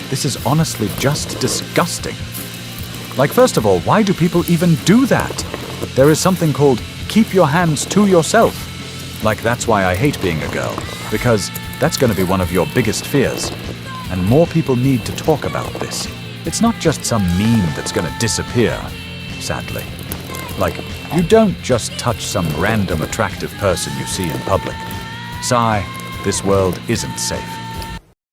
This is honestly just disgusting. Like, first of all, why do people even do that? There is something called keep your hands to yourself. Like, that's why I hate being a girl, because that's going to be one of your biggest fears. And more people need to talk about this. It's not just some meme that's going to disappear, sadly. Like, you don't just touch some random attractive person you see in public. Sigh, this world isn't safe.